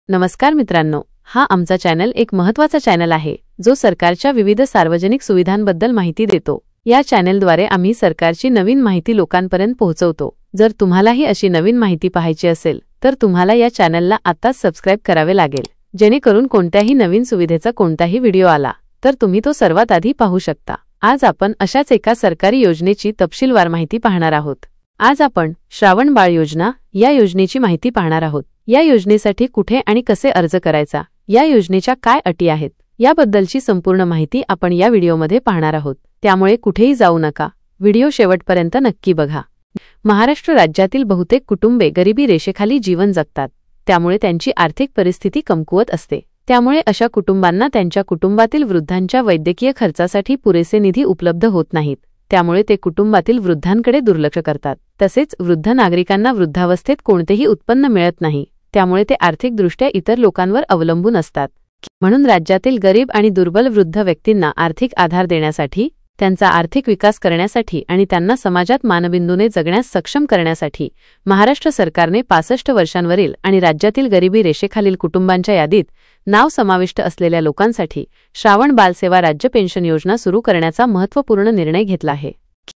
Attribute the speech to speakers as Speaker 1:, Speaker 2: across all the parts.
Speaker 1: नमस्कार मित्रांनो, हा आमचा चॅनल एक महत्त्वाचा चॅनल आहे जो सरकारच्या विविध सार्वजनिक सुविधांबद्दल माहिती देतो। या चॅनलद्वारे आम्ही सरकारची नवीन माहिती लोकांपर्यंत पोहोचवतो। जर तुम्हालाही अशी नवीन माहिती पाहायची असेल तर तुम्हाला या चॅनलला आत्ताच सबस्क्राइब करावे लागेल, जेणेकरून कोणत्याही नवीन सुविधेचा कोणताही व्हिडिओ आला तर तुम्ही तो सर्वात आधी पाहू शकता। आज आपण अशाच एका सरकारी योजनेची तपशीलवार माहिती पाहणार आहोत। आज आपण श्रावण बाळ योजना या योजनेची माहिती पाहणार आहोत। या योजनेसाठी कुठे आणि कसे अर्ज करायचा, या योजनेच्या काय अटी आहेत याबद्दलची संपूर्ण माहिती आपण या व्हिडिओमध्ये पाहणार आहोत। त्यामुळे कुठेही जाऊ नका, व्हिडिओ शेवटपर्यंत नक्की बघा। महाराष्ट्र राज्यातील बहुतेक कुटुंबे गरिबी रेषेखाली जीवन जगतात, त्यामुळे त्यांची आर्थिक परिस्थिती कमकुवत असते। त्यामुळे अशा कुटुंबांना त्यांच्या कुटुंबातील वृद्धांच्या वैद्यकीय खर्चासाठी पुरेसे निधी उपलब्ध होत नाहीत। त्यामुळे ते कुटुंबातील वृद्धांकडे दुर्लक्ष करतात। तसेच वृद्ध नागरिकांना वृद्धावस्थेत कोणतेही उत्पन्न मिळत नाही, त्यामुळे ते आर्थिकदृष्ट्या इतर लोकांवर अवलंबून असतात। म्हणून राज्यातील गरीब आणि दुर्बल वृद्ध व्यक्तींना आर्थिक आधार देण्यासाठी, त्यांचा आर्थिक विकास करण्यासाठी आणि त्यांना समाजात मानबिंदूने जगण्यास सक्षम करण्यासाठी महाराष्ट्र सरकारने 65 वर्षांवरील आणि राज्यातील गरिबी रेषेखालील कुटुंबांच्या यादीत नाव समाविष्ट असलेल्या लोकांसाठी श्रावण बालसेवा राज्य पेन्शन योजना सुरू करण्याचा महत्त्वपूर्ण निर्णय घेतला आहे।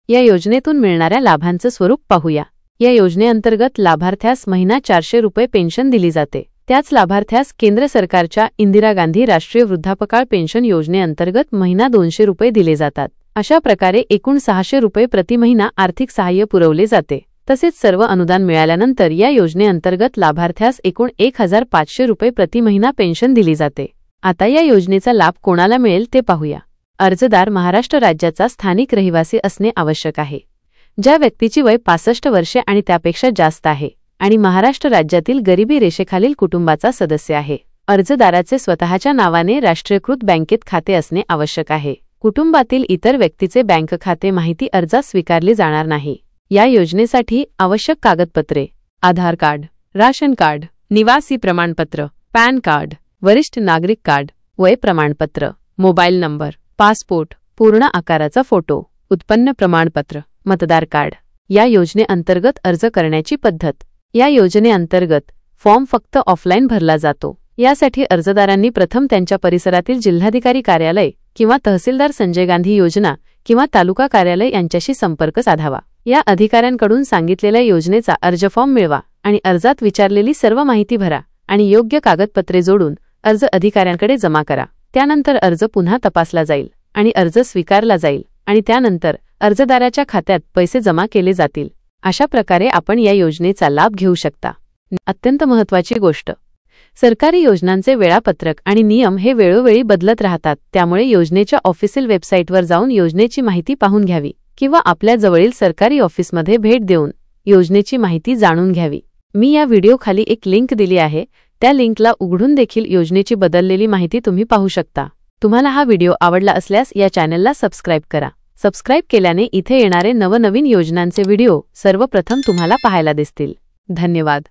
Speaker 1: या योजनेतून मिळणाऱ्या लाभांचं स्वरूप पाहूया। या योजनेअंतर्गत लाभार्थ्यास महिना 400 रुपये पेन्शन दिली जाते। त्याच लाभार्थ्यास केंद्र सरकारच्या इंदिरा गांधी राष्ट्रीय वृद्धापकाळ पेन्शन योजनेअंतर्गत महिना 200 रुपये दिले जातात। अशा प्रकारे एकूण 600 रुपये प्रति महिना आर्थिक सहाय्य पुरवले जाते। तसेच सर्व अनुदान मिळाल्यानंतर या योजनेअंतर्गत लाभार्थ्यास एकूण 1500 रुपये प्रति महिना पेन्शन दिली जाते। आता या योजनेचा लाभ कोणाला मिळेल ते पाहूया। अर्जदार महाराष्ट्र राज्याचा स्थानिक रहिवासी असणे आवश्यक आहे। ज्या व्यक्तीची वय 65 वर्षे आणि त्यापेक्षा जास्त आहे आणि महाराष्ट्र राज्यातील गरिबी रेषेखालील कुटुंबाचा सदस्य आहे। अर्जदाराचे स्वतःच्या नावाने राष्ट्रीयकृत बँकेत खाते असणे आवश्यक आहे। कुटुंबातील इतर व्यक्तीचे बँक खाते माहिती अर्जास स्वीकारली जाणार नाही। या योजनेसाठी आवश्यक कागदपत्रे: आधार कार्ड, राशन कार्ड, निवासी प्रमाणपत्र, पॅन कार्ड, वरिष्ठ नागरिक कार्ड, वय प्रमाणपत्र, मोबाईल नंबर, पासपोर्ट, पूर्ण आकाराचा फोटो, उत्पन्न प्रमाणपत्र, मतदार कार्ड। या योजनेअंतर्गत अर्ज करण्याची पद्धत: या योजनेअंतर्गत फॉर्म फक्त ऑफलाईन भरला जातो। यासाठी अर्जदारांनी प्रथम त्यांच्या परिसरातील जिल्हाधिकारी कार्यालय किंवा तहसीलदार संजय गांधी योजना किंवा तालुका कार्यालय यांच्याशी संपर्क साधावा। या अधिकाऱ्यांकडून सांगितलेल्या योजनेचा अर्ज फॉर्म मिळवा आणि अर्जात विचारलेली सर्व माहिती भरा आणि योग्य कागदपत्रे जोडून अर्ज अधिकाऱ्यांकडे जमा करा। त्यानंतर अर्ज पुन्हा तपासला जाईल आणि अर्ज स्वीकारला जाईल आणि त्यानंतर अर्जदाराच्या खात्यात पैसे जमा केले जातील। अशा प्रकारे आपण या योजनेचा लाभ घेऊ शकता। अत्यंत महत्त्वाची गोष्ट: सरकारी योजनांचे वेळापत्रक आणि नियम हे वेळोवेळी बदलत राहतात, त्यामुळे योजनेच्या ऑफिशियल वेबसाईटवर जाऊन योजनेची माहिती पाहून घ्यावी किंवा आपल्या जवळील सरकारी ऑफिसमध्ये भेट देऊन योजनेची माहिती जाणून घ्यावी। मी या व्हिडिओ खाली एक लिंक दिली आहे, त्या लिंकला उघडून देखील योजनेची बदललेली माहिती तुम्ही पाहू शकता। तुम्हाला हा व्हिडिओ आवडला असल्यास या चॅनलला सबस्क्राइब करा। सबस्क्राइब केल्याने इथे येणारे नवनवीन योजनांचे व्हिडिओ सर्वप्रथम तुम्हाला पाहायला दिसतील। धन्यवाद।